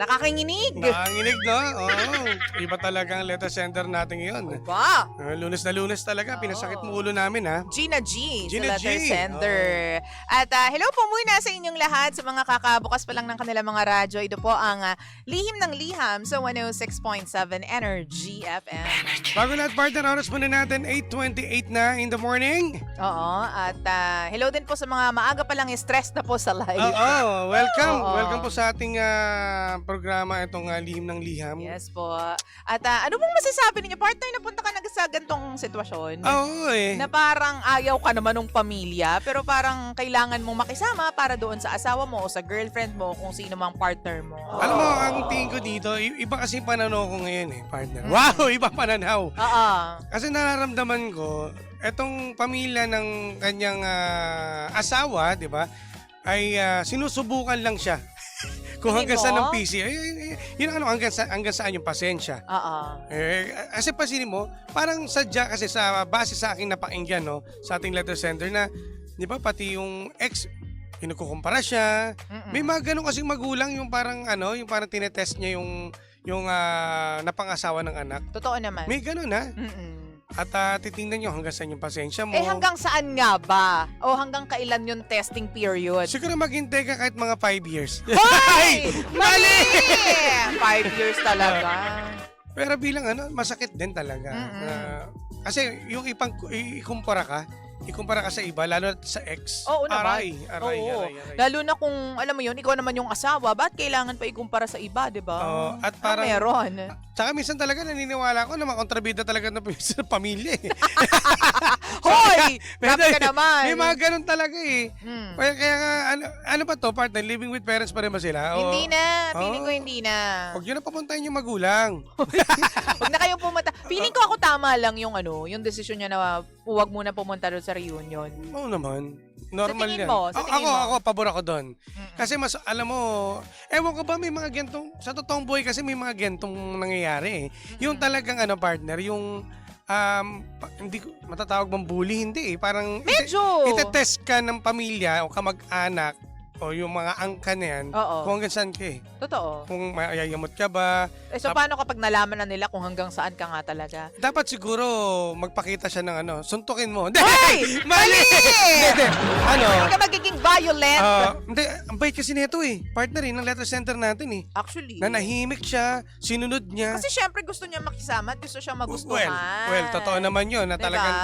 Nakakanginig. Nakanginig, no? Oo. Iba talaga ang letter sender natin ngayon. Ba? Lunes na lunes talaga. Pinasakit mo ulo namin, ha? Gina G, Gina sa letter G. sender. At hello po muna sa inyong lahat, sa mga kakabukas pa lang ng kanilang mga radyo. Ito po ang Lihim ng Liham sa 106.7 Energy FM. Bago lahat, partner, oras muna natin, 8:28 na in the morning. Oo, at hello din po sa mga maaga pa lang stress na po sa live. Oo, welcome. Oo. Welcome po sa ating programa, itong Lihim ng Liham. Yes po. At ano pong masasabi ninyo? Partner, napunta ka na sa gantong sitwasyon? Oo, Na parang ayaw ka naman ng pamilya, pero parang kailangan mong makisama para doon sa asawa mo o sa girlfriend mo, kung sino mang partner mo. Alam mo, ang tingin ko dito, iba kasi pananaw ko ngayon partner. Wow, iba pananaw. Oo. Kasi nararamdaman ko, etong pamilya ng kanyang asawa, di ba, ay sinusubukan lang siya. Kung Tingin hanggang saan mo? ng PC, yun ano, hanggang saan yung pasensya. Oo. Kasi pasinin mo, parang sadya kasi sa base sa aking napakinggan, no, sa ating letter sender na, di ba, pati yung ex, kinukumpara siya. May mga ganun kasing magulang yung parang yung parang tinetest niya yung napangasawa ng anak. Totoo naman. May ganun, ha? Mm-mm. At titingnan nyo hanggang saan yung pasensya mo. Hanggang saan nga ba? O hanggang kailan yung testing period? Siguro maghintay ka kahit mga 5 years. Hoy! Mali! 5 years talaga. Pero bilang masakit din talaga. Kasi yung ikumpara ka sa iba, lalo sa ex. Oo naman. Aray. Lalo na kung, alam mo yun, ikaw naman yung asawa, ba't kailangan pa ikumpara sa iba, di ba? Oo, at parang, meron. Tsaka minsan talaga naniniwala ko na makontrabida talaga na sa pamilya eh. Hoy! Grabe ka naman. May mga ganun talaga eh. Hmm. Kaya nga, ano ba to, partner? Living with parents pa rin ba sila? Hindi na. Feeling ko hindi na. Huwag nyo na papuntahin yung magulang. Huwag na kayong pumunta. Feeling ko ako tama lang yung yung desisyon niya na huwag muna pumunta doon sa reunion. Oo naman. Normal tingin yan. mo, sa tingin mo? Ako, pabor ako doon. Kasi mas, alam mo, ewan ko ba may mga gentong, sa totoong buhay kasi may mga gentong nangyayari eh. Yung talagang partner, yung, hindi ko, matatawag bang bully? Hindi eh. Parang, Medyo. itetest ka ng pamilya o kamag-anak o yung mga angka na yan, Oo. kung hanggang saan ka eh. Totoo. Kung mayayamot ka ba. So paano kapag nalaman na nila kung hanggang saan ka nga talaga? Dapat siguro magpakita siya ng suntukin mo. Hindi! Hoy! Mali! Hindi. Hindi ka magiging violent. Hindi, ang bait kasi nito eh. Partner ng letter center natin eh. Actually. Nanahimik siya, sinunod niya. Kasi syempre gusto niya makisama at gusto siya magustuhan. Well, totoo naman yun na Diba? talagang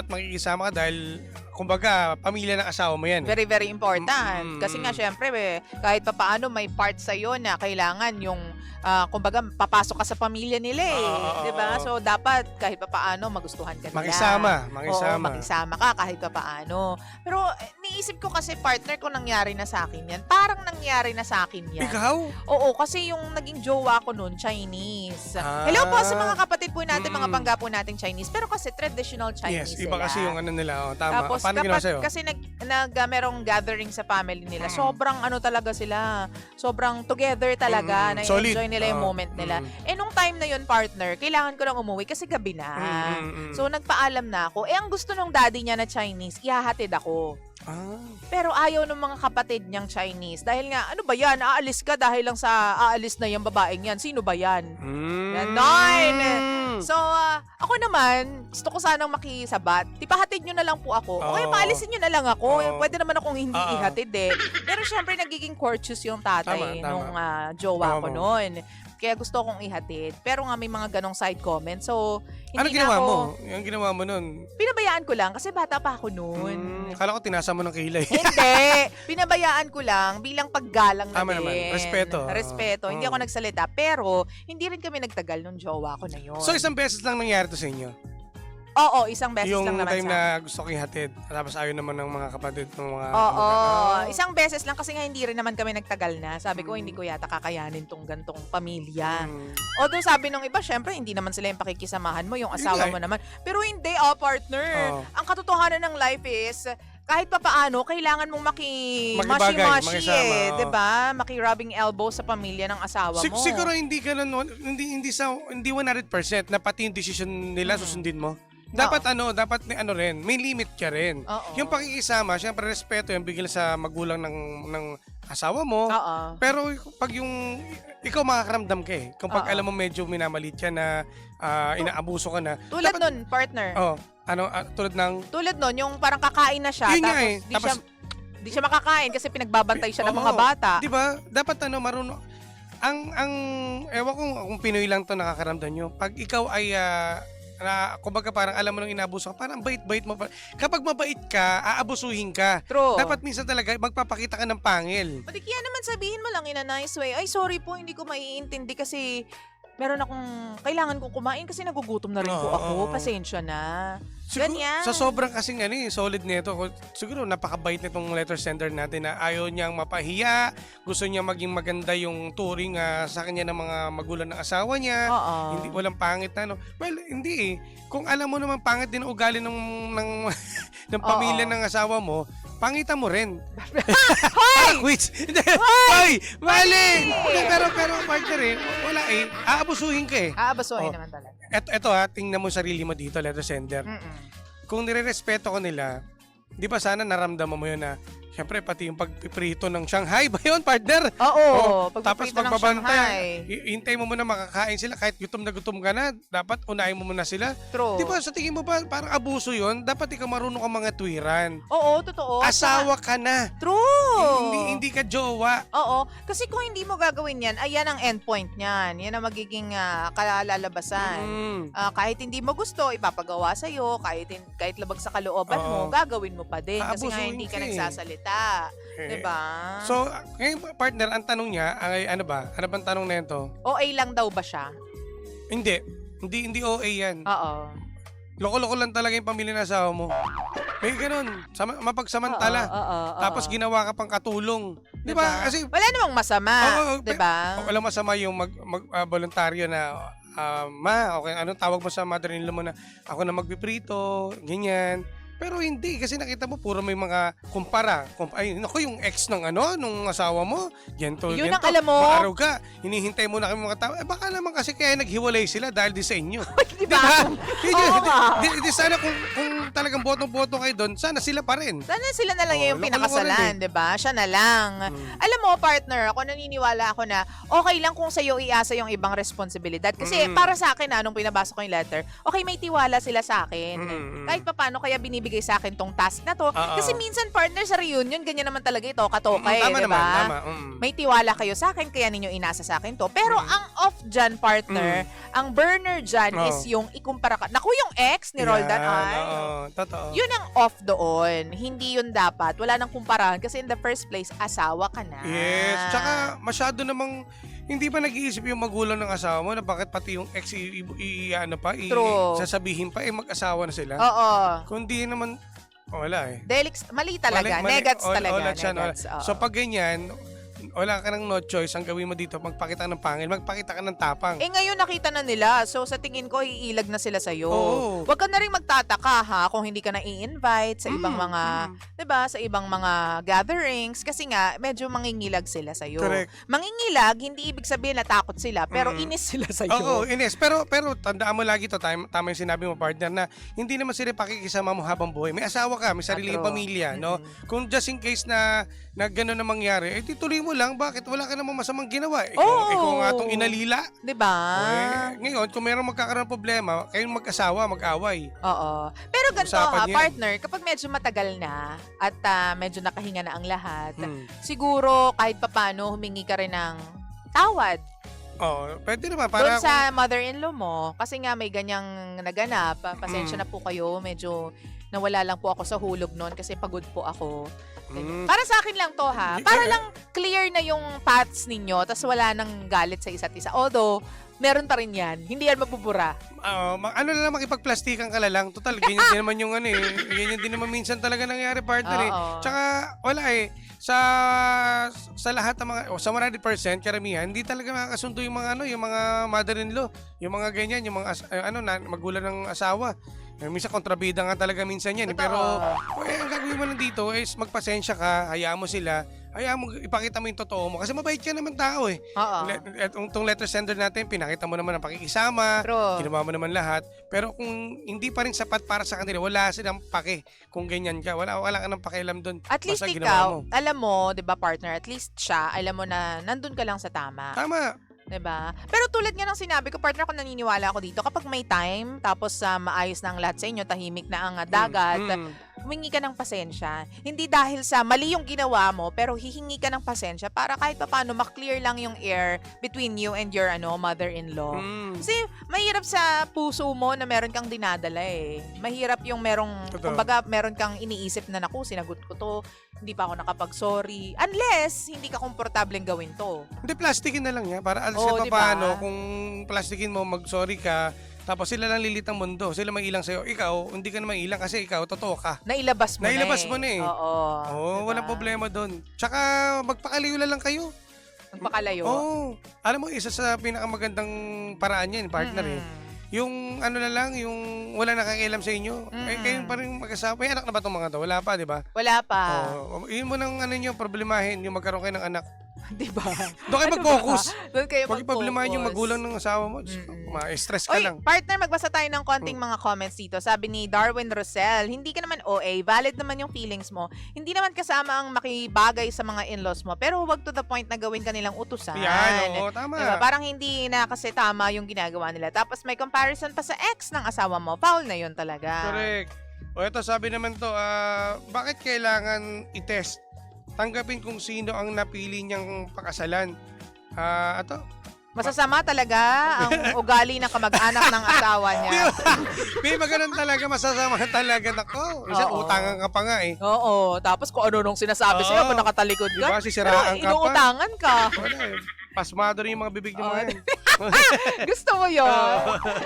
makikisama ka dahil kumbaga, pamilya ng asawa mo yan. Very, very important. Kasi nga, syempre, kahit pa paano, may part sa'yo na kailangan yung, kumbaga, papasok ka sa pamilya nila eh. Diba? So, dapat, kahit pa paano, magustuhan ka nila. Makisama. Oo, makisama ka kahit pa paano. Pero, niisip ko kasi, partner ko, nangyari na sa akin yan. Parang nangyari na sa akin yan. Ikaw? Oo, kasi yung naging jowa ko noon, Chinese. Hello po sa mga kapatid po natin, mga pangga po nating Chinese. Pero kasi, traditional Chinese Yes, iba sila. kasi yung nila. Tama. Tapos Paano ginawa kapag sa'yo? kasi merong gathering sa family nila, sobrang talaga sila. Sobrang together talaga. Na-enjoy nila yung moment nila. Nung time na yun, partner, kailangan ko lang umuwi kasi gabi na. So nagpaalam na ako. Ang gusto nung daddy niya na Chinese, ihahatid ako. Pero ayaw ng mga kapatid niyang Chinese. Dahil nga, ano ba yan? Aalis ka dahil lang sa aalis na yung babaeng yan. Sino ba yan? Ganon. So, ako naman, gusto ko sanang makisabat. Tipahatid nyo na lang po ako. O kaya paalisin nyo na lang ako. Pwede naman akong hindi ihatid eh. Pero syempre, nagiging courteous yung tatay nung jowa ko noon. Kaya gusto kong ihatid. Pero nga may mga ganong side comments. So, hindi ginawa na ako... mo? Yung ginawa mo nun? Pinabayaan ko lang kasi bata pa ako noon. Akala ko tinasa mo ng kilay. Hindi. Pinabayaan ko lang bilang paggalang na Tama din. naman. Respeto. Respeto. Hindi ako nagsalita. Pero, hindi rin kami nagtagal nung jowa ko na yun. So, isang beses lang nangyari to sa inyo? Oo, isang beses lang naman Yung time sa na gusto ko ihatid. Tapos ayaw naman ng mga kapatid ng mga... Oo. Isang beses lang kasi nga hindi rin naman kami nagtagal na. Sabi ko, hindi ko yata kakayanin tong gantong pamilya. Although sabi nung iba, syempre, hindi naman sila yung pakikisamahan mo, yung asawa mo naman. Pero hindi, partner. Ang katotohanan ng life is, kahit pa paano, kailangan mong mashi-mashi eh. Diba? Maki-rubbing elbow sa pamilya ng asawa mo. Siguro hindi ka hindi 100% na pati yung decision nila susundin mo. dapat rin, may limit ka rin. Oo. Yung pakikisama, syempre respeto yan bigla sa magulang ng asawa mo. Oo. Pero pag yung ikaw makakaramdam ka eh. Kung pag Oo. alam mo medyo minamalit ka na inaabuso ka na. Tulad nun, partner. Tulad ng Tulad nun, yung parang kakain na siya. Yun nga tapos eh. Tapos di siya makakain kasi pinagbabantay siya ng mga bata. Di ba? Dapat marunong. Ewan ko kung Pinoy lang to nakakaramdam nyo. Pag ikaw ay, kumbaga parang alam mo nang inaabuso ka, parang bait-bait mo. Kapag mabait ka, aabusuhin ka. True. Dapat minsan talaga magpapakita ka ng pangil. Pati kaya naman sabihin mo lang in a nice way, ay sorry po, hindi ko maiintindi kasi kailangan kong kumain kasi nagugutom na rin po ako. Pasensya na. Ganyan. Sa sobrang kasing solid nito, siguro napakabait nitong letter sender natin na ayaw niyang mapahiya, gusto niya maging maganda yung turing sa kanya ng mga magulang ng asawa niya. Hindi walang pangit na Well, hindi eh. Kung alam mo naman pangit din ang ugali ng pamilya ng asawa mo, pangitan mo rin. Hoy! Quiz. Hoy! Mali! Pero partner wala eh. Aabusuhin ka eh. Aabusuhin naman talaga. Eto tingnan mo sarili mo dito, letter sender. Kung nirerespeto ko nila, di ba sana naramdaman mo yun na, syempre pati yung pagpiprito ng Shanghai ba yun, partner? Oo, tapos pagpiprito ng Shanghai. Hintay mo muna makakain sila kahit gutom ka na, dapat unahin mo muna sila. True. Di ba sa tingin mo ba parang abuso yun? Dapat ikaw marunong ka mga tuwiran. Oo, totoo. Asawa ka na. True. Hindi ka jowa. Oo, kasi kung hindi mo gagawin yan, ayan ang endpoint niyan. Yan ang magiging kalalabasan. Kahit hindi mo gusto, ipapagawa sa'yo. Kahit labag sa kalooban mo, gagawin mo pa din. Kasi nga hindi ka nagsasalita. Diba? So, ngayon partner, ang tanong niya ay ano ba? Ano bang tanong na ito? OA lang daw ba siya? Hindi OA yan. Oo. Loko-loko lang talaga yung pamilya ng asawa mo. May ganun. Mapagsamantala. Tapos ginawa ka pang katulong. Di ba? Kasi wala namang masama. Di ba? Walang masama yung voluntaryo na okay, anong tawag mo sa mother-in-law mo na ako na magpiprito, ganyan. Pero hindi, kasi nakita mo puro may mga kumpara. Ay, naku, yung ex ng nung asawa mo, ganito. Yun ang alam mo. Maaraw ka, hinihintay mo na kami mga tao. Baka naman kasi kaya naghiwalay sila dahil di sa inyo. Diba? Di sana kung talagang botong-boto kayo doon, sana sila pa rin. Sana sila na lang yung pinakasalan, di ba? Siya na lang. Alam mo, partner, ako naniniwala ako na okay lang kung sa'yo iasa yung ibang responsibilidad. Kasi para sa akin, nung pinabasa ko yung letter, okay, may tiwala sila sa akin. Kahit paano kaya binibigay sa akin tong task na to. Kasi minsan, partner, sa reunion, ganyan naman talaga ito, katokay, tama di ba? Tama. May tiwala kayo sa akin, kaya ninyo inasa sa akin to. Pero ang off dyan, partner, ang burner dyan is yung ikumpara ka. Naku, yung ex ni Roldan ay. Totoo. Yun ang off doon. Hindi yun dapat. Wala nang kumparahan kasi in the first place, asawa ka na. Yes. Tsaka masyado namang hindi ba nag-iisip yung magulang ng asawa mo na bakit pati yung ex sasabihin pa mag-asawa na sila? Oo. Kundi naman wala eh. Mali talaga. Negats talaga. Negats. So pag ganyan, wala ka ng no choice. Ang gawin mo dito, magpakita ng pangil, magpakita ka ng tapang. Ngayon nakita na nila. So sa tingin ko, iilag na sila sa'yo. Oo. Huwag ka na rin magtataka kung hindi ka na i-invite sa ibang mga, diba, sa ibang mga gatherings. Kasi nga, medyo mangingilag sila sa'yo. Correct. Mangingilag, hindi ibig sabihin na takot sila, pero inis sila sa'yo. Oo, inis. Pero tandaan mo lagi to, tama yung sinabi mo, partner, na hindi naman sila pakikisama mo habang buhay. May asawa ka, may sariling pamilya, no? Kung just in case na gano'n na mangyari, tuloy mo lang, bakit? Wala ka namang masamang ginawa. Ikaw nga itong inalila. Diba? Ngayon, kung mayroong magkakaroon ng problema, kayong mag-asawa, mag-away. Oo. Pero ganito Usapan yan. partner, kapag medyo matagal na at medyo nakahinga na ang lahat, siguro kahit papano humingi ka rin ng tawad. Pwede naman. Doon sa mother-in-law mo, kasi nga may ganyang naganap, pasensya na po kayo, medyo nawala lang po ako sa hulog noon kasi pagod po ako. Para sa akin lang to ha. Para lang clear na yung paths ninyo, tas wala nang galit sa isa't isa. Although, meron pa rin yan. Hindi yan mabubura. Ano na lang, makipagplastikan ka lang. Total, ganyan din naman yung ganyan din naman minsan talaga nangyari, partner . Tsaka, wala sa lahat ng mga, sa 100%, karamihan, hindi talaga makakasundo yung mga yung mga mother-in-law, yung mga ganyan, yung mga magulang ng asawa. Minsan kontrabida nga talaga minsan yan. Pero ang gagawin mo lang dito is magpasensya ka, hayaan mo sila, hayaan mo, ipakita mo yung totoo mo. Kasi mabait ka naman tao eh. Oo. Itong letter sender natin, pinakita mo naman ang pakikisama, True. ginawa mo naman lahat. Pero kung hindi pa rin sapat para sa kanila, wala silang pake kung ganyan ka. Wala ka ng pakialam doon. At least Basta ginawa ikaw, mo. alam mo, 'di ba partner, at least siya, alam mo na nandun ka lang sa tama. Tama. 'Di ba? Pero tulad nga ng sinabi ko, partner, kung naniniwala ako dito, kapag may time, tapos maayos na ang lahat sa inyo, tahimik na ang dagat, humingi ka ng pasensya. Hindi dahil sa mali yung ginawa mo, pero hihingi ka ng pasensya para kahit paano ma-clear lang yung air between you and your mother-in-law. Kasi mahirap sa puso mo na meron kang dinadala eh. Mahirap yung kumbaga meron kang iniisip na, naku, sinagot ko to, hindi pa ako nakapag-sorry. Unless, hindi ka komportableng gawin to. Hindi, plastikin na lang niya. Para alas Oo, ka diba? paano, kung plastikin mo, mag-sorry ka, tapos sila lang lilit ang mundo. Sila may ilang sa'yo. Ikaw, hindi ka naman ilang kasi ikaw, totoo ka. Nailabas mo na eh. Oo. Oo, diba? walang problema doon. Tsaka, magpakalayo lang kayo. Magpakalayo. Oo. Alam mo, isa sa pinakamagandang paraan yan, partner eh. Yung ano na lang, yung wala nakakialam sa inyo. Eh, kayo pa rin mag-asawa. May anak na ba itong mga to? Wala pa, di ba? Wala pa. Yun mo nang ano nyo, problemahin, yung magkaroon kayo ng anak. Di ba? Doon kayo mag-focus. Doon kayo Huwag mag-focus. ipablemahin yung magulang ng asawa mo. Ma-stress ka Oy, lang. partner, magbasa tayo ng konting mga comments dito. Sabi ni Darwin Rosel, hindi ka naman OA, valid naman yung feelings mo. Hindi naman kasama ang makibagay sa mga in-laws mo, pero huwag to the point na gawin ka nilang utusan. Yan, oo, tama. Diba? Parang hindi na kasi tama yung ginagawa nila. Tapos may comparison pa sa ex ng asawa mo. Foul na yun talaga. Correct. O ito, sabi naman to, bakit kailangan i-test? Tanggapin kung sino ang napili niyang pakasalan. Masasama talaga ang ugali ng kamag-anak ng asawa niya. May maganon talaga, masasama talaga. Nako, isa Oo. utangan ka pa nga eh. Oo. Tapos kung ano nung sinasabi sa'yo, Oo. pa nakatalikod ka. Diba, sisiraan ka pa. Inuutangan ka. Wala eh. Pasmado rin yung mga bibig niyo Oo. mga yan. Gusto mo yun?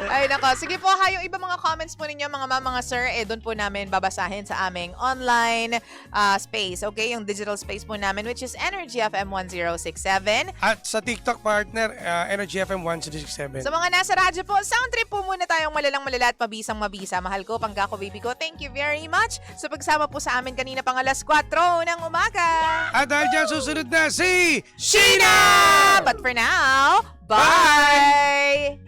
Ay, nako. Sige po, yung iba mga comments po ninyo, mga sir, doon po namin babasahin sa aming online space. Okay? Yung digital space po namin, which is Energy FM 1067. At sa TikTok partner, Energy FM 167. Sa mga nasa radyo po, sound trip po muna tayong malala at mabisang-mabisa. Mahal ko, Panggako Baby ko, thank you very much sa pagsama po sa amin kanina pang alas 4 ng umaga. At dahil dyan, susunod na si Sheena! But for now, bye!